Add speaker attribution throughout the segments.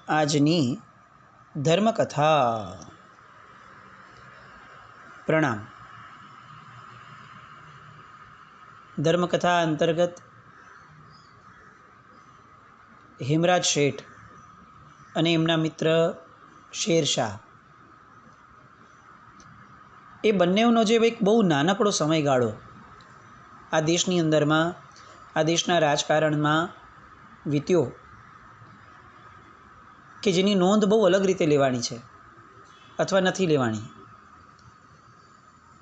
Speaker 1: આજની ધર્મકથા. પ્રણામ. ધર્મકથા અંતર્ગત હેમરાજ શેઠ અને એમના મિત્ર શેરશાહ, એ બંનેનો જે એક બહુ નાનકડો સમયગાળો આ દેશની અંદરમાં, આ દેશના રાજકારણમાં વીત્યો, કે જેની નોંધ બહુ અલગ રીતે લેવાની છે અથવા નથી લેવાની,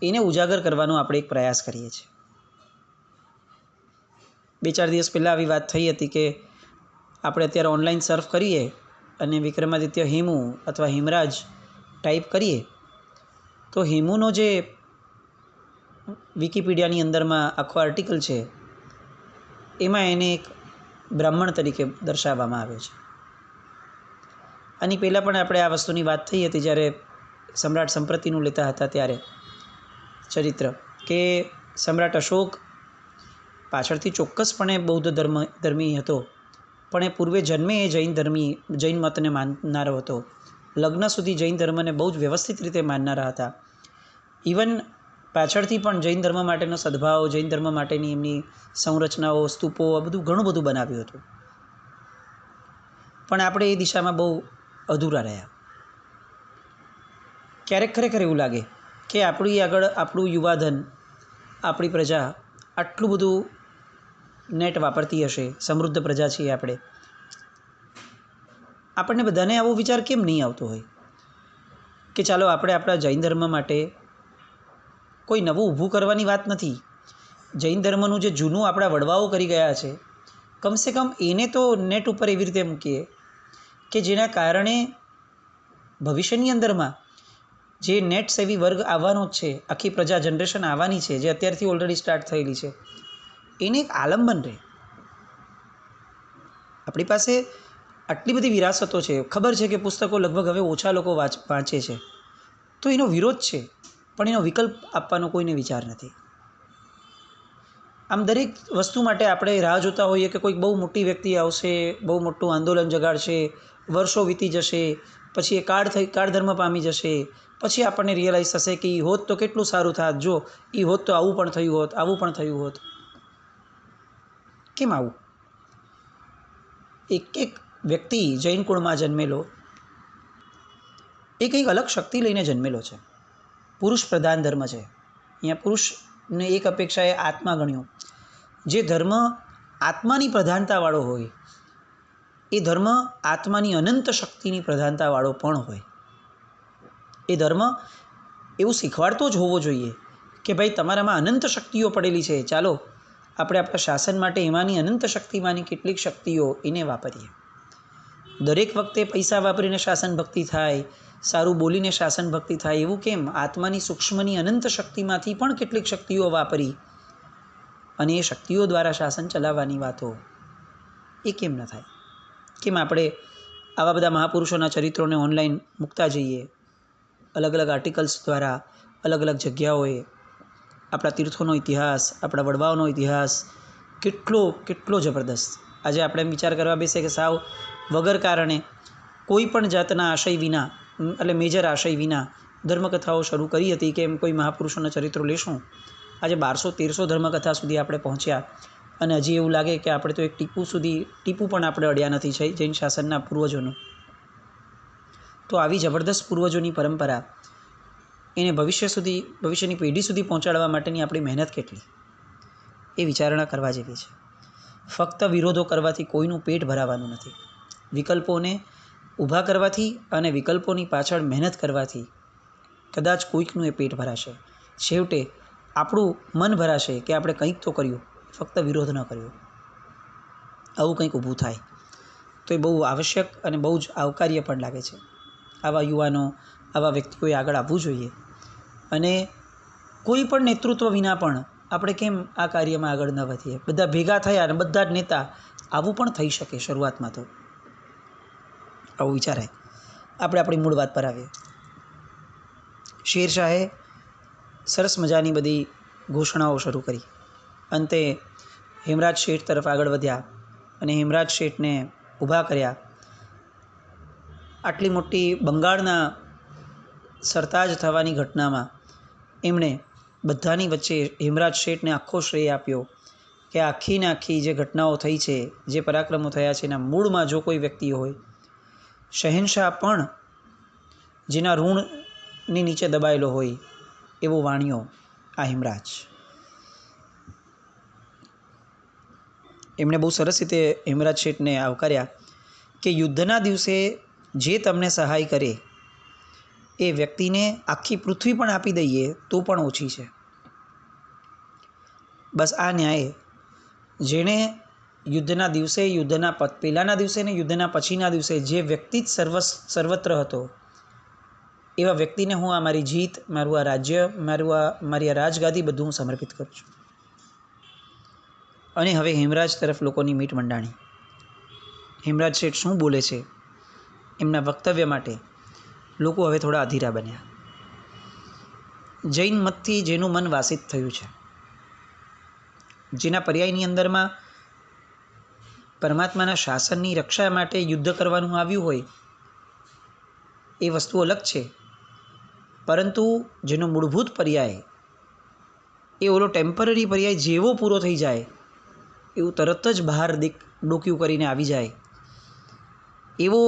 Speaker 1: એને ઉજાગર કરવાનો આપણે એક પ્રયાસ કરીએ છીએ. 2-4 દિવસ પહેલાં આવી વાત થઈ હતી કે આપણે અત્યારે ઓનલાઈન સર્ફ કરીએ અને વિક્રમાદિત્ય હેમુ અથવા હેમરાજ ટાઈપ કરીએ તો હેમુનો જે વિકિપીડિયાની અંદરમાં આખો આર્ટિકલ છે એમાં એને એક બ્રાહ્મણ તરીકે દર્શાવવામાં આવ્યો છે. આની પહેલાં પણ આપણે આ વસ્તુની વાત થઈ હતી જ્યારે સમ્રાટ સંપ્રતિનું લેતા હતા ત્યારે ચરિત્ર, કે સમ્રાટ અશોક પાછળથી ચોક્કસપણે બૌદ્ધ ધર્મી હતો, પણ એ પૂર્વે જન્મે એ જૈન મતને માનનારો હતો. લગ્ન સુધી જૈન ધર્મને બહુ જ વ્યવસ્થિત રીતે માનનારા હતા. ઇવન પાછળથી પણ જૈન ધર્મ માટેનો સદભાવ, જૈન ધર્મ માટેની એમની સંરચનાઓ, સ્તૂપો, આ બધું ઘણું બધું બનાવ્યું હતું. પણ આપણે એ દિશામાં બહુ અધૂરા રહ્યા. ક્યારેક ખરેખર એવું લાગે કે આપણી આગળ આપણું યુવાધન, આપણી પ્રજા આટલું બધું નેટ વાપરતી હશે, સમૃદ્ધ પ્રજા છીએ આપણે, આપણને બધાને આવો વિચાર કેમ નહીં આવતો હોય કે ચાલો આપણે આપણા જૈન ધર્મ માટે કોઈ નવું ઊભું કરવાની વાત નથી. જૈન ધર્મનું જે જૂનું આપણા વડવાઓ કરી ગયા છે, કમસે કમ એને તો નેટ ઉપર એવી રીતે મૂકીએ કે જેના કારણે ભવિષ્યની અંદરમાં જે નેટ સેવી વર્ગ આવવાનો જ છે, આખી પ્રજા જનરેશન આવવાની છે, જે અત્યારથી ઓલરેડી સ્ટાર્ટ થયેલી છે, એને એક આલંબન રહે. આપણી પાસે આટલી બધી વિરાસતો છે, ખબર છે કે પુસ્તકો લગભગ હવે ઓછા લોકો વાંચે છે, તો એનો વિરોધ છે, પણ એનો વિકલ્પ આપવાનો કોઈને વિચાર નથી. આમ દરેક વસ્તુ માટે આપણે રાહ જોતા હોઈએ કે કોઈક બહુ મોટી વ્યક્તિ આવશે, બહુ મોટું આંદોલન જગાડશે, વર્ષો વીતી જશે, પછી એ કાળ ધર્મ પામી જશે, પછી આપણને રિયલાઇઝ થશે કે એ હોત તો કેટલું સારું થાત, જો એ હોત તો આવું પણ થયું હોત, આવું પણ થયું હોત. કેમ આવું? એક વ્યક્તિ જૈન કુળમાં જન્મેલો, એ કંઈક અલગ શક્તિ લઈને જન્મેલો છે. પુરુષ પ્રધાન ધર્મ છે. અહીંયા પુરુષને એક અપેક્ષાએ આત્મા ગણ્યો. જે ધર્મ આત્માની પ્રધાનતાવાળો હોય, એ ધર્મ આત્માની અનંત શક્તિની પ્રધાનતાવાળો પણ હોય. એ ધર્મ એવું શીખવાડતો જ હોવો જોઈએ કે ભાઈ તમારામાં અનંત શક્તિઓ પડેલી છે, ચાલો આપણે આપણા શાસન માટે એમાંની અનંત શક્તિમાંની કેટલીક શક્તિઓ એને વાપરીએ. દરેક વખતે પૈસા વાપરીને શાસન ભક્તિ થાય, સારું બોલીને શાસન ભક્તિ થાય, એવું કેમ? આત્માની સૂક્ષ્મની અનંત શક્તિમાંથી પણ કેટલીક શક્તિઓ વાપરી અને એ શક્તિઓ દ્વારા શાસન ચલાવવાની વાતો એ કેમ ન થાય? કેમ આપણે આવા બધા મહાપુરુષોના ચરિત્રોને ઓનલાઈન મૂકતા જઈએ, અલગ અલગ આર્ટિકલ્સ દ્વારા, અલગ અલગ જગ્યાઓએ આપણા તીર્થોનો ઇતિહાસ, આપણા વડવાઓનો ઇતિહાસ કેટલો જબરદસ્ત. આજે આપણે વિચાર કરવા બેસે કે સાવ વગર કારણે કોઈ પણ જાતના આશય વિના, એટલે મેજર આશય વિના ધર્મકથાઓ શરૂ કરી હતી કે એમ કોઈ મહાપુરુષોના ચરિત્રો લેશું. આજે 1200-1300 ધર્મકથા સુધી આપણે પહોંચ્યા અને હજી એવું લાગે કે આપણે તો એક ટીપુ પણ આપણે અડ્યા નથી છે જૈન શાસનના પૂર્વજોનું. તો આવી જબરદસ્ત પૂર્વજોની પરંપરા એને ભવિષ્યની પેઢી સુધી પહોંચાડવા માટેની આપણી મહેનત કેટલી, એ વિચારણા કરવા જેવી છે. ફક્ત વિરોધો કરવાથી કોઈનું પેટ ભરાવાનું નથી. વિકલ્પોને ઊભા કરવાથી અને વિકલ્પોની પાછળ મહેનત કરવાથી કદાચ કોઈકનું એ પેટ ભરાશે. છેવટે આપણું મન ભરાશે કે આપણે કંઈક તો કર્યું, ફક્ત વિરોધ ન કર્યો. આવું કંઈક ઊભું થાય તો એ બહુ આવશ્યક અને બહુ જ આવકાર્ય પણ લાગે છે. આવા યુવાનો, આવા વ્યક્તિઓએ આગળ આવવું જોઈએ અને કોઈ પણ નેતૃત્વ વિના પણ આપણે કેમ આ કાર્યમાં આગળ ન વધીએ? બધા ભેગા થયા અને બધા જ નેતા, આવું પણ થઈ શકે શરૂઆતમાં તો. આવું વિચારાય. આપણે આપણી મૂળ વાત પર આવીએ. શેરશાહે સરસ મજાની બધી ઘોષણાઓ શરૂ કરી. અંતે હેમરાજ શેઠ તરફ આગળ વધ્યા અને હેમરાજ શેઠને ઊભા કર્યા આટલી મોટી બંગાળના સરતાજ થવાની ઘટનામાં એમણે બધાની વચ્ચે હેમરાજ શેઠને આખો શ્રેય આપ્યો કે આખી જે ઘટનાઓ થઈ છે, જે પરાક્રમો થયા છે, એના મૂળમાં જો કોઈ વ્યક્તિ હોય, શહેનશાહ પણ જેના ઋણની નીચે દબાયેલો હોય, એવો વાણિયો આ હેમરાજ. એમણે બહુ સરસ રીતે હેમરાજ શેઠને આવકાર્યા કે યુદ્ધના દિવસે જે તમને સહાય કરે એ વ્યક્તિને આખી પૃથ્વી પણ આપી દઈએ તો પણ ઓછી છે. બસ આ ન્યાય જેણે યુદ્ધના દિવસે, યુદ્ધના પહેલાંના દિવસે ને યુદ્ધના પછીના દિવસે જે વ્યક્તિ જ સર્વત્ર હતો, એવા વ્યક્તિને હું આ મારી જીત, મારું આ રાજ્ય, મારી આ રાજગાદી બધું હું સમર્પિત કરું છું. અને હવે હેમરાજ તરફ લોકોની મીટ મંડાણી. હેમરાજ શેઠ શું બોલે છે, એમના વક્તવ્ય માટે લોકો હવે થોડા અધીરા બન્યા. જૈન મતથી જેનું મન વાસિત થયું છે, જેના પર્યાયની અંદરમાં પરમાત્માના શાસનની રક્ષા માટે યુદ્ધ કરવાનું આવ્યું હોય, એ વસ્તુ અલગ છે. પરંતુ જેનો મૂળભૂત પર્યાય એ ઓલો ટેમ્પરરી પર્યાય જેવો પૂરો થઈ જાય એવું તરત જ બહાર ડોક્યું કરીને આવી જાય, એવો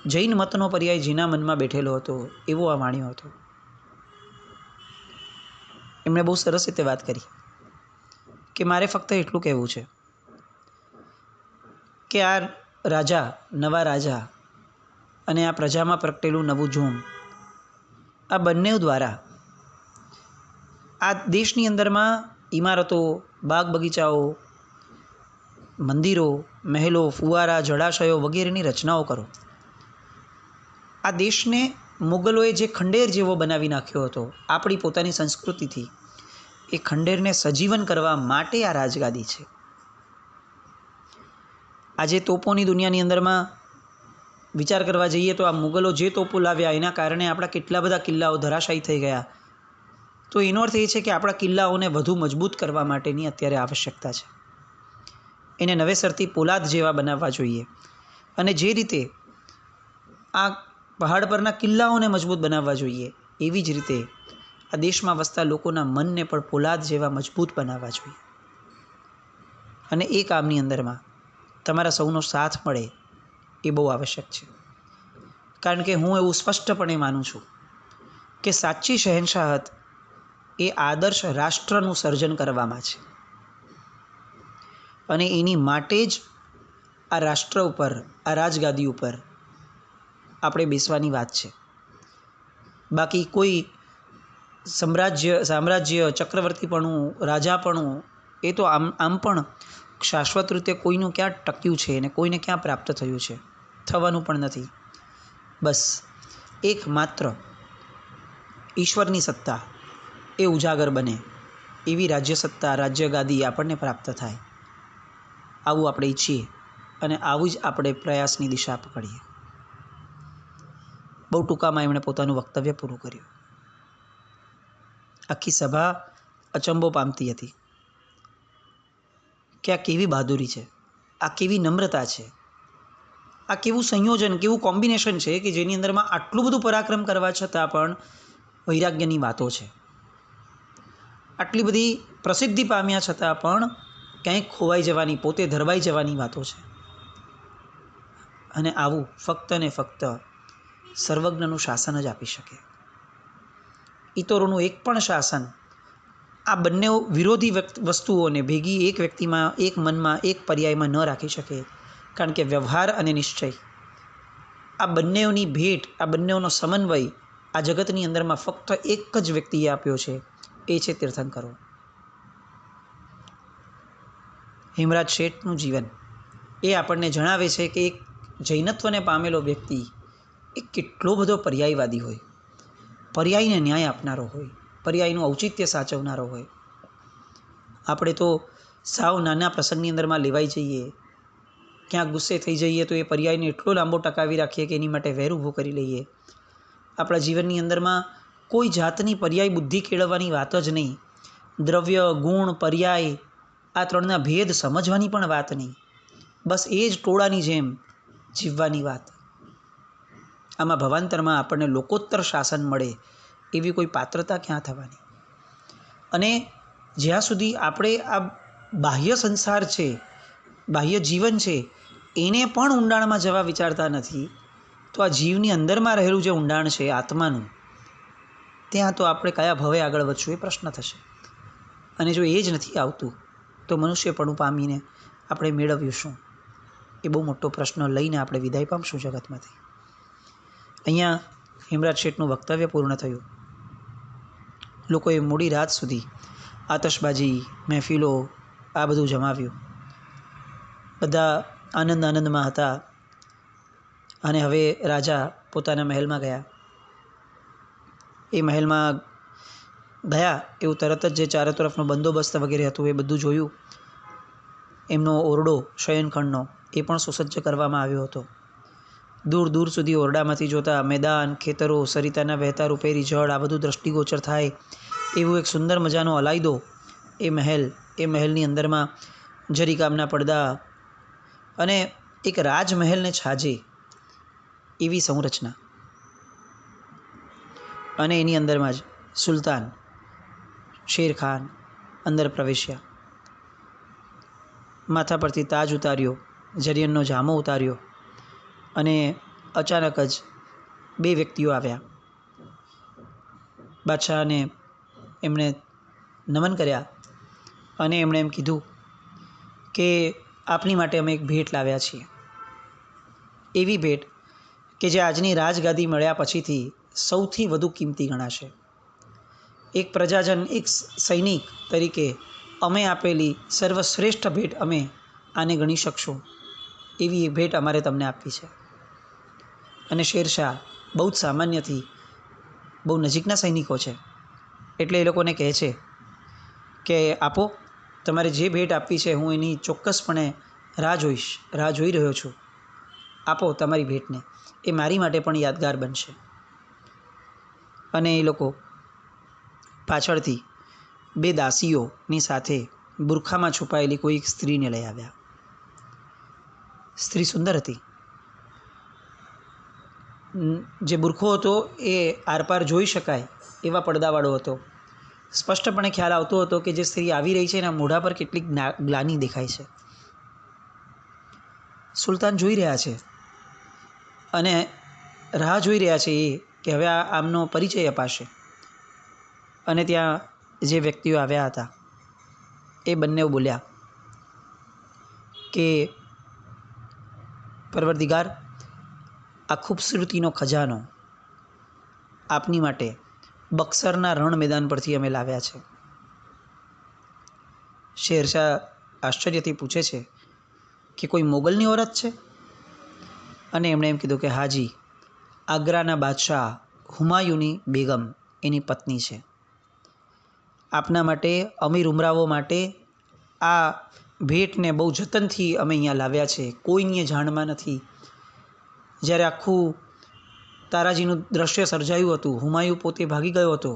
Speaker 1: જૈન મતનો પર્યાય જેના મનમાં બેઠેલો હતો, એવો આ વાણિયો હતો. એમણે બહુ સરસ રીતે વાત કરી કે મારે ફક્ત એટલું કહેવું છે કે આ રાજા, નવા રાજા અને આ પ્રજામાં પ્રગટેલું નવું જોમ, આ બંને દ્વારા આ દેશની અંદરમાં ઇમારતો, બાગ બગીચાઓ, મંદિરો, મહેલો, ફુવારા, જળાશયો વગેરેની રચનાઓ કરો. આ દેશને મુગલોએ જે ખંડેર જેવો બનાવી નાખ્યો હતો આપણી પોતાની સંસ્કૃતિથી, એ ખંડેરને સજીવન કરવા માટે આ રાજગાદી છે. આજે તોપોની દુનિયાની અંદરમાં વિચાર કરવા જઈએ તો આ મુગલો જે તોપો લાવ્યા એના કારણે આપણા કેટલા બધા કિલ્લાઓ ધરાશાયી થઈ ગયા. તો એનો અર્થ એ છે કે આપણા કિલ્લાઓને વધુ મજબૂત કરવા માટેની અત્યારે આવશ્યકતા છે. એને નવેસરથી પોલાદ જેવા બનાવવા જોઈએ. અને જે રીતે આ પહાડ પરના કિલ્લાઓને મજબૂત બનાવવા જોઈએ, એવી જ રીતે આ દેશમાં વસતા લોકોના મનને પણ પોલાદ જેવા મજબૂત બનાવવા જોઈએ. અને એ કામની અંદરમાં તમારા સૌનો સાથ મળે એ બહુ આવશ્યક છે. કારણ કે હું એવું સ્પષ્ટપણે માનું છું કે સાચી શહેનશાહત એ આદર્શ રાષ્ટ્રનું સર્જન કરવામાં છે. અને એની માટે જ આ રાષ્ટ્ર ઉપર, આ રાજગાદી ઉપર આપણે બેસવાની વાત છે. બાકી કોઈ સામ્રાજ્ય, ચક્રવર્તીપણું, રાજાપણું એ તો આમ પણ શાશ્વત રીતે કોઈનું ક્યાં ટક્યું છે અને કોઈને ક્યાં પ્રાપ્ત થયું છે, થવાનું પણ નથી. બસ એકમાત્ર ઈશ્વરની સત્તા એ ઉજાગર બને એવી રાજ્ય સત્તા, રાજ્યગાદી આપણને પ્રાપ્ત થાય, આવું આપણે ઈચ્છીએ અને આવું જ આપણે પ્રયાસની દિશા પકડીએ. બહુ ટૂંકામાં એમણે પોતાનું વક્તવ્ય પૂરું કર્યું. આખી સભા અચંબો પામતી હતી કે આ કેવી બહાદુરી છે, આ કેવી નમ્રતા છે, આ કેવું સંયોજન, કેવું કોમ્બિનેશન છે કે જેની અંદરમાં આટલું બધું પરાક્રમ કરવા છતાં પણ વૈરાગ્યની વાતો છે. આટલી બધી પ્રસિદ્ધિ પામ્યા છતાં પણ ક્યાંય ખોવાઈ જવાની, પોતે ધરવાઈ જવાની વાતો છે. અને આવું ફક્ત ને ફક્ત સર્વજ્ઞનું શાસન જ આપી શકે. ઇતરોનું એક પણ શાસન આ બંને વિરોધી વસ્તુઓને ભેગી એક વ્યક્તિમાં, એક મનમાં, એક પર્યાયમાં ન રાખી શકે. કારણ કે વ્યવહાર અને નિશ્ચય, આ બંનેઓની ભેટ, આ બંનેઓનો સમન્વય આ જગતની અંદરમાં ફક્ત એક જ વ્યક્તિએ આપ્યો છે, એ છે તીર્થંકરો. હેમરાજ શેઠનું જીવન એ આપણને જણાવે છે કે એક જૈનત્વને પામેલો વ્યક્તિ એ કેટલો બધો પર્યાયવાદી હોય, પર્યાયને ન્યાય આપનારો હોય, પર્યાયનું ઔચિત્ય સાચવનારો હોય. આપણે તો સાવ નાના પ્રસંગની અંદરમાં લેવાઈ જઈએ, ક્યાંક ગુસ્સે થઈ જઈએ તો એ પર્યાયને એટલો લાંબો ટકાવી રાખીએ કે એની માટે વેર ઊભો કરી લઈએ. આપણા જીવનની અંદરમાં કોઈ જાતની પર્યાય બુદ્ધિ કેળવવાની વાત જ નહીં. દ્રવ્ય, ગુણ, પર્યાય આ ત્રણના ભેદ સમજવાની પણ વાત નહીં. બસ એ જ ટોળાની જેમ જીવવાની વાત. આમાં ભવાંતરમાં આપણને લોકોત્તર શાસન મળે એવી કોઈ પાત્રતા ક્યાં થવાની? અને જ્યાં સુધી આપણે આ બાહ્ય સંસાર છે, બાહ્ય જીવન છે, એને પણ ઊંડાણમાં જવા વિચારતા નથી, તો આ જીવની અંદરમાં રહેલું જે ઊંડાણ છે આત્માનું, ત્યાં તો આપણે કયા ભવે આગળ વધશું એ પ્રશ્ન થશે. અને જો એ જ નથી આવતું તો મનુષ્યપણું પામીને આપણે મેળવ્યું શું? એ બહુ મોટો પ્રશ્ન લઈને આપણે વિદાય પામશું જગતમાંથી. અહીંયા હેમરાજ શેઠનું વક્તવ્ય પૂર્ણ થયું. લોકોએ મોડી રાત સુધી આતશબાજી, મહેફિલો આ બધું જમાવ્યું. બધા આનંદમાં હતા. અને હવે રાજા પોતાના મહેલમાં ગયા. એ મહેલમાં ગયા એવું તરત જ જે ચારો તરફનો બંદોબસ્ત વગેરે હતું એ બધું જોયું. એમનો ઓરડો શયનખંડનો એ પણ સુસજ્જ કરવામાં આવ્યો હતો. દૂર દૂર સુધી ઓરડામાંથી જોતા મેદાન, ખેતરો, સરિતાના વહેતા રૂપેરી જળ આ બધું દ્રષ્ટિગોચર થાય એવું એક સુંદર મજાનો અલાયદો એ મહેલની અંદરમાં જરીકામના પડદા અને એક રાજમહેલને છાજે એવી સંરચના. અને એની અંદરમાં જ સુલતાન શેરખાન અંદર પ્રવેશ્યા. માથા પરથી તાજ ઉતાર્યો, જરિયનનો જામો ઉતાર્યો અને અચાનક જ બે વ્યક્તિઓ આવ્યા. બાદશાહને એમણે નમન કર્યા અને એમણે એમ કીધું કે આપની માટે અમે એક ભેટ લાવ્યા છીએ. એવી ભેટ કે જે આજની રાજગાદી મળ્યા પછીથી સૌથી વધુ કિંમતી ગણાશે. એક પ્રજાજન, એક સૈનિક તરીકે અમે આપેલી સર્વશ્રેષ્ઠ ભેટ અમે આને ગણી શકશું એવી ભેટ અમારે તમને આપવી છે. અને શેરશાહ બહુ જ સામાન્યથી બહુ નજીકના સૈનિકો છે એટલે એ લોકોને કહે છે કે આપો, તમારે જે ભેટ આપવી છે હું એની ચોક્કસપણે રાહ જોઈ રહ્યો છું. આપો તમારી ભેટને, એ મારી માટે પણ યાદગાર બનશે. અને એ લોકો પાછળથી બે દાસીઓની સાથે બુરખામાં છુપાયેલી કોઈ એક સ્ત્રીને લઈ આવ્યા. સ્ત્રી સુંદર હતી. જે બુરખો હતો એ આરપાર જોઈ શકાય એવા પડદાવાળો હતો. સ્પષ્ટપણે ખ્યાલ આવતો હતો કે જે સ્ત્રી આવી રહી છે એના મોઢા પર કેટલીક ગ્લાની દેખાય છે. સુલતાન જોઈ રહ્યા છે અને રાહ જોઈ રહ્યા છે એ કે હવે આમનો પરિચય અપાશે. અને ત્યાં જે વ્યક્તિઓ આવ્યા હતા એ બંને બોલ્યા કે પરવરદિગાર, આ ખૂબસૂરતીનો ખજાનો આપની માટે બક્સરના રણ મેદાન પરથી અમે લાવ્યા છે. શેરશાહ આશ્ચર્યથી પૂછે છે કે કોઈ મોગલની ઓરત છે? અને એમણે એમ કીધું કે હાજી, આગ્રાના બાદશાહ હુમાયુની બેગમ એની પત્ની છે. આપના માટે, અમીર ઉમરાવો માટે આ ભેટને બહુ જતનથી અમે અહીંયા લાવ્યા છે. કોઈને જાણમાં નથી. જ્યારે આખું તારાજીનું દ્રશ્ય સર્જાયું હતું, હુમાયુ પોતે ભાગી ગયો હતો,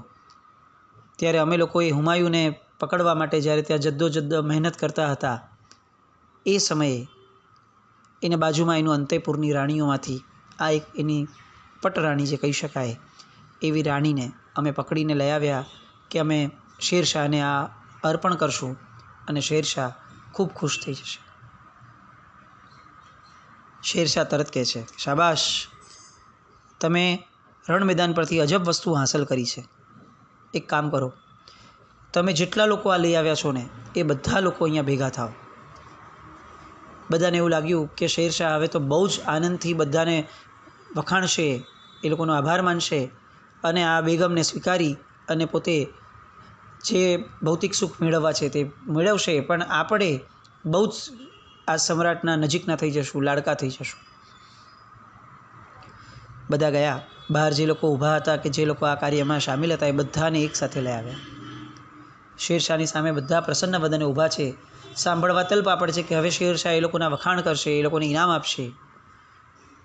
Speaker 1: ત્યારે અમે લોકોએ હુમાયુને પકડવા માટે જ્યારે ત્યાં જદ્દોજદ્દ મહેનત કરતા હતા એ સમયે એને બાજુમાં એનું અંતેપુરની રાણીઓમાંથી આ એક એની પટરાણી જે કહી શકાય એવી રાણીને અમે પકડીને લઈ આવ્યા કે અમે શેરશાહને આ અર્પણ કરશું અને શેરશાહ ખૂબ ખુશ થઈ જશે. શેરશાહ તરત કહે છે, શાબાશ, તમે રણ મેદાન પરથી અજબ વસ્તુ હાંસલ કરી છે. એક કામ કરો, તમે જેટલા લોકો આ લઈ આવ્યા છો ને એ બધા લોકો અહીંયા ભેગા થાઓ. બધાને એવું લાગ્યું કે શેરશાહ હવે તો બહુ જ આનંદથી બધાને વખાણશે, એ લોકોનો આભાર માનશે અને આ બેગમને સ્વીકારી અને પોતે જે ભૌતિક સુખ મેળવવા છે તે મેળવશે, પણ આપણે બહુ જ આ સમ્રાટના નજીકના થઈ જશું, લાડકા થઈ જશું. બધા ગયા. બહાર જે લોકો ઊભા હતા કે જે લોકો આ કાર્યમાં સામેલ હતા એ બધાને એકસાથે લઈ આવ્યા. શેરશાહની સામે બધા પ્રસન્ન વદને ઊભા છે. સાંભળવા તલપાપડ છે કે હવે શેરશાહ એ લોકોના વખાણ કરશે, એ લોકોને ઇનામ આપશે.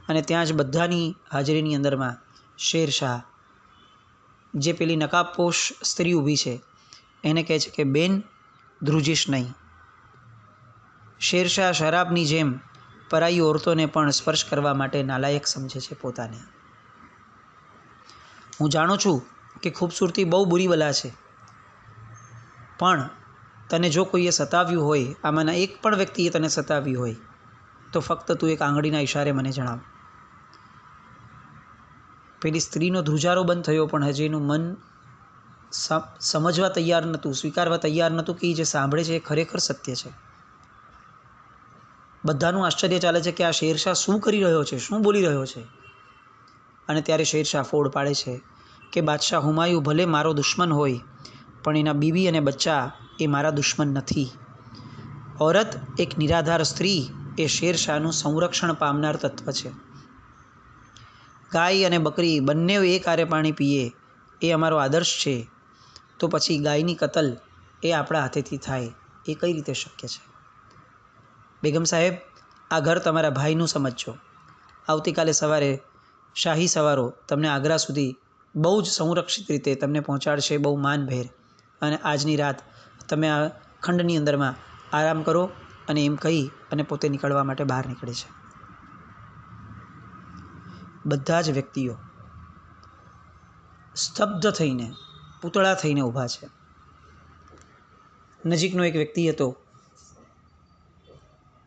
Speaker 1: અને ત્યાં જ બધાની હાજરીની અંદરમાં શેરશાહ જે પેલી નકાબપોશ સ્ત્રી ઊભી છે એને કહે છે કે બેન, ધ્રુજીશ નહીં. શેરશાહ શરાબની જેમ પરાઈ ઓરતોને પણ સ્પર્શ કરવા માટે નાલાયક સમજે છે પોતાને. હું જાણું છું કે ખૂબસૂરતી બહુ બુરી બલા છે, પણ તને જો કોઈએ સતાવ્યું હોય, આમાંના એક પણ વ્યક્તિએ તને સતાવ્યું હોય, તો ફક્ત તું એક આંગળીના ઇશારે મને જણાવ. પેલી સ્ત્રીનો ધ્રુજારો બંધ થયો, પણ હજી એનું મન સમજવા તૈયાર નહોતું, સ્વીકારવા તૈયાર નહોતું કે એ જે સાંભળે છે એ ખરેખર સત્ય છે. બધાનું આશ્ચર્ય ચાલે છે કે આ શેરશાહ શું કરી રહ્યો છે, શું બોલી રહ્યો છે. અને ત્યારે શેરશાહ ફોડ પાડે છે કે બાદશાહ હુમાયુ ભલે મારો દુશ્મન હોય, પણ એના બીવી અને બચ્ચા એ મારા દુશ્મન નથી. ઔરત, એક નિરાધાર સ્ત્રી એ શેરશાહનું સંરક્ષણ પામનાર તત્વ છે. ગાય અને બકરી બંને એક આરે પાણી પીએ એ અમારો આદર્શ છે, તો પછી ગાયની કતલ એ આપણા હાથેથી થાય એ કઈ રીતે શક્ય છે? બેગમ સાહેબ, આ ઘર તમારા ભાઈનું સમજજો. આવતીકાલે સવારે શાહી સવારો તમને આગ્રા સુધી બહુ જ સંરક્ષિત રીતે તમને પહોંચાડશે, બહુ માનભેર. અને આજની રાત તમે આ ખંડની અંદરમાં આરામ કરો. અને એમ કહી અને પોતે નીકળવા માટે બહાર નીકળે છે. બધા જ વ્યક્તિઓ સ્તબ્ધ થઈને, પૂતળા થઈને ઊભા છે. નજીકનો એક વ્યક્તિ હતો,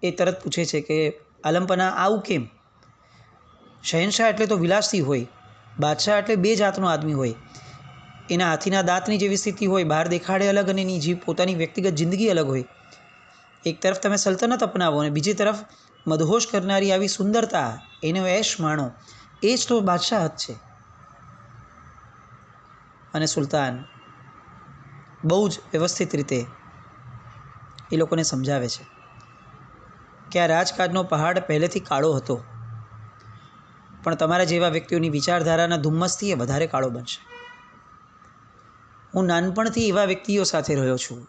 Speaker 1: એ તરત પૂછે છે કે આલમપના આવું કેમ? શહેનશાહ એટલે તો વિલાસી હોય, બાદશાહ એટલે બે જાતનો આદમી હોય. એના હાથીના દાંતની જેવી સ્થિતિ હોય, બહાર દેખાડે અલગ અને એની જીવ પોતાની વ્યક્તિગત જિંદગી અલગ હોય. એક તરફ તમે સલ્તનત અપનાવો અને બીજી તરફ મદહોશ કરનારી આવી સુંદરતા, એનો એશ માણો, એ જ તો બાદશાહત છે. અને સુલતાન બહુ જ વ્યવસ્થિત રીતે એ લોકોને સમજાવે છે કે આ રાજકાજનો પહાડ પહેલેથી કાળો હતો, પણ તમારા જેવા વ્યક્તિઓની વિચારધારાના ધુમ્મસથી એ વધારે કાળો બનશે. હું નાનપણથી એવા વ્યક્તિઓ સાથે રહ્યો છું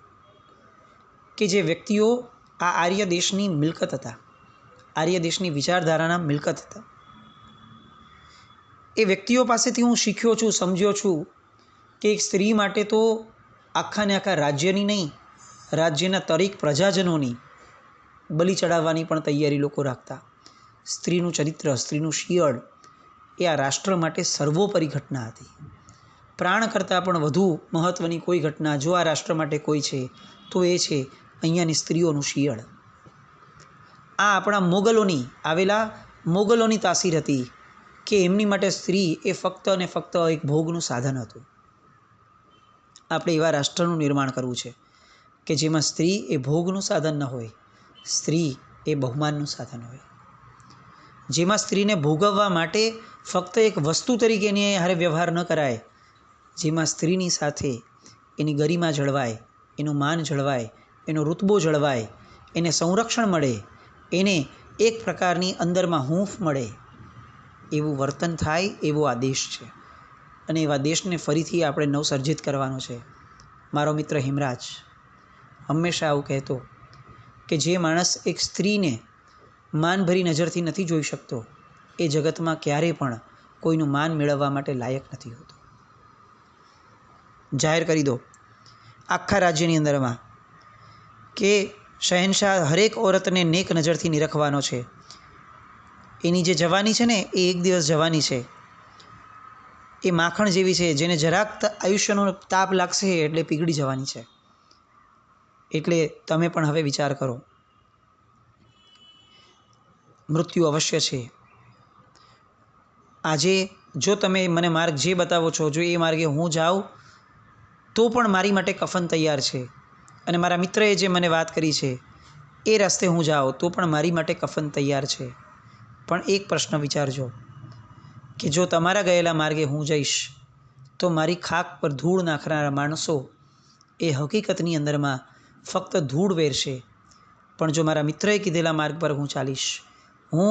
Speaker 1: કે જે વ્યક્તિઓ આ આર્ય દેશની મિલકત હતા, આર્ય દેશની વિચારધારાના મિલકત હતા. એ વ્યક્તિઓ પાસેથી હું શીખ્યો છું, સમજ્યો છું કે એક સ્ત્રી માટે તો આખાને આખા રાજ્યની નહીં, રાજ્યના તરીક પ્રજાજનોની બલિ ચડાવવાની પણ તૈયારી લોકો રાખતા. સ્ત્રીનું ચરિત્ર, સ્ત્રીનું શિયળ એ આ રાષ્ટ્ર માટે સર્વોપરી ઘટના હતી. પ્રાણ કરતાં પણ વધુ મહત્ત્વની કોઈ ઘટના જો આ રાષ્ટ્ર માટે કોઈ છે તો એ છે અહીંયાની સ્ત્રીઓનું શિયળ. આ આપણા મોગલોની આવેલા મોગલોની તાસીર હતી કે એમની માટે સ્ત્રી એ ફક્ત અને ફક્ત એક ભોગનું સાધન હતું. આપણે એવા રાષ્ટ્રનું નિર્માણ કરવું છે કે જેમાં સ્ત્રી એ ભોગનું સાધન ન હોય, સ્ત્રી એ બહુમાનનું સાધન હોય. જેમાં સ્ત્રીને ભોગવવા માટે ફક્ત એક વસ્તુ તરીકે એની હારે વ્યવહાર ન કરાય, જેમાં સ્ત્રીની સાથે એની ગરિમા જળવાય, એનું માન જળવાય, એનો રુતબો જળવાય, એને સંરક્ષણ મળે, એને એક પ્રકારની અંદરમાં હૂંફ મળે, એવું વર્તન થાય એવો આ દેશ છે. અને એવા દેશને ફરીથી આપણે નવસર્જિત કરવાનો છે. મારો મિત્ર હિમરાજ હંમેશા આવું કહેતો કે જે માણસ એક સ્ત્રીને માનભરી નજરથી નથી જોઈ શકતો, એ જગતમાં ક્યારેય પણ કોઈનું માન મેળવવા માટે લાયક નથી હોતો. જાહેર કરી દો આખા રાજ્યની અંદરમાં કે શહેનશાહ હરેક ઔરતને નેક નજરથી નિરખવાનો છે. એની જે જવાની છે ને એ એક દિવસ જવાની છે, એ માખણ જેવી છે, જેને જરાક આયુષ્યનો તાપ લાગશે એટલે પીગળી જવાની છે. એટલે તમે પણ હવે વિચાર કરો, મૃત્યુ અવશ્ય છે. આજે જો તમે મને માર્ગ જે બતાવો છો, જો એ માર્ગે હું જાઉં તો પણ મારી માટે કફન તૈયાર છે. અને મારા મિત્રએ જે મને વાત કરી છે એ રસ્તે હું જાઉં તો પણ મારી માટે કફન તૈયાર છે. પણ એક પ્રશ્ન વિચારજો કે જો તમારા ગયેલા માર્ગે હું જઈશ તો મારી ખાક પર ધૂળ નાખનારા માણસો એ હકીકતની અંદરમાં ફક્ત ધૂળ વેરશે. પણ જો મારા મિત્રએ કીધેલા માર્ગ પર હું ચાલીશ, હું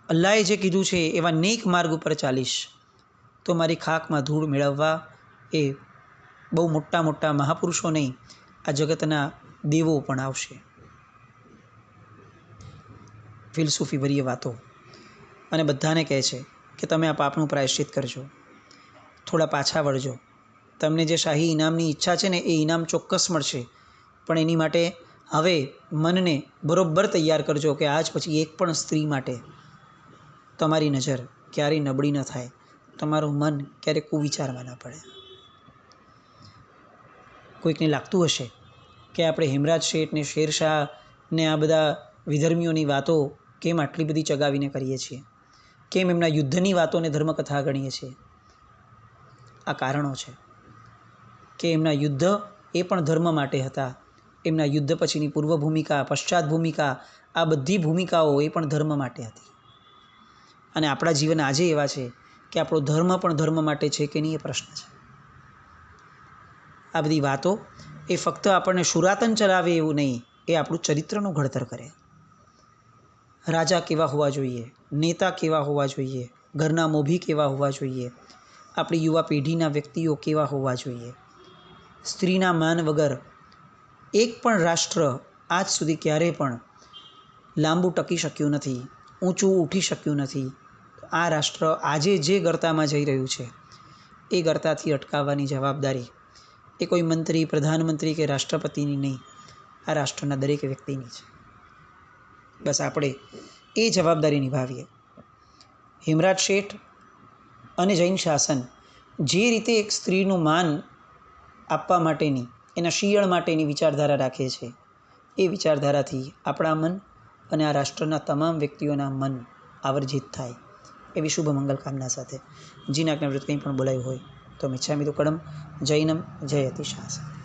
Speaker 1: અલ્લાહે જે કીધું છે એવા નેક માર્ગ ઉપર ચાલીશ, તો મારી ખાકમાં ધૂળ મેળવવા એ બહુ મોટા મોટા મહાપુરુષો નહીં, આ જગતના દેવો પણ આવશે. ફિલસૂફીભરી વાતો અને બધાને કહે છે કે તમે આ પાપનું પ્રાયશ્ચિત કરજો, થોડા પાછા વળજો. તમને જે શાહી ઇનામની ઈચ્છા છે ને એ ઇનામ ચોક્કસ મળશે, પણ એની માટે હવે મનને બરોબર તૈયાર કરજો કે આજ પછી એક પણ સ્ત્રી માટે તમારી નજર ક્યારેય નબળી ન થાય. તમારું મન ક્યારેક કુવિચારમાં ના પડે. કોઈકને લાગતું હશે કે આપણે હેમરાજ શેઠ ને શેરશાહ ને આ બધા વિધર્મીઓની વાતો કેમ આટલી બધી ચગાવીને કરીએ છીએ, કેમ એમના યુદ્ધની વાતોને ધર્મકથા ગણીએ છીએ. આ કારણો છે કે એમના યુદ્ધ એ પણ ધર્મ માટે હતા. એમના યુદ્ધ પછીની પૂર્વ ભૂમિકા, પશ્ચાત ભૂમિકા, આ બધી ભૂમિકાઓ એ પણ ધર્મ માટે હતી. અને આપણા જીવન આજે એવા છે કે આપણો ધર્મ પણ ધર્મ માટે છે કે નહીં એ પ્રશ્ન છે. આ બધી વાતો એ ફક્ત આપણને શુરાતન ચલાવે એવું નહીં, એ આપણું ચરિત્રનું ઘડતર કરે. રાજા કેવા હોવા જોઈએ, નેતા કેવા હોવા જોઈએ, ઘરના મોભી કેવા હોવા જોઈએ, આપણી યુવા પેઢીના વ્યક્તિઓ કેવા હોવા જોઈએ. સ્ત્રીના માન વગર એક પણ રાષ્ટ્ર આજ સુધી ક્યારેય પણ લાંબુ ટકી શક્યું નથી, ઊંચું ઉઠી શક્યું નથી. આ રાષ્ટ્ર આજે જે ગરતામાં જઈ રહ્યું છે એ ગરતાથી અટકાવવાની જવાબદારી એ કોઈ મંત્રી, પ્રધાનમંત્રી કે રાષ્ટ્રપતિની નહીં, આ રાષ્ટ્રના દરેક વ્યક્તિની છે. બસ આપણે એ જવાબદારી નિભાવીએ. હેમરાજ શેઠ અને જૈન શાસન જે રીતે એક સ્ત્રીનું માન આપવા માટેની, એના શિયળ માટેની વિચારધારા રાખે છે, એ વિચારધારાથી આપણા મન અને આ રાષ્ટ્રના તમામ વ્યક્તિઓના મન આવરજીત થાય એવી શુભ મંગલ કામના સાથે જીનાજ્ઞાવૃત્ત કંઈ પણ બોલાયું હોય તો મિચ્છામિ દુક્કડમ. જૈનમ જયતિ શાસન.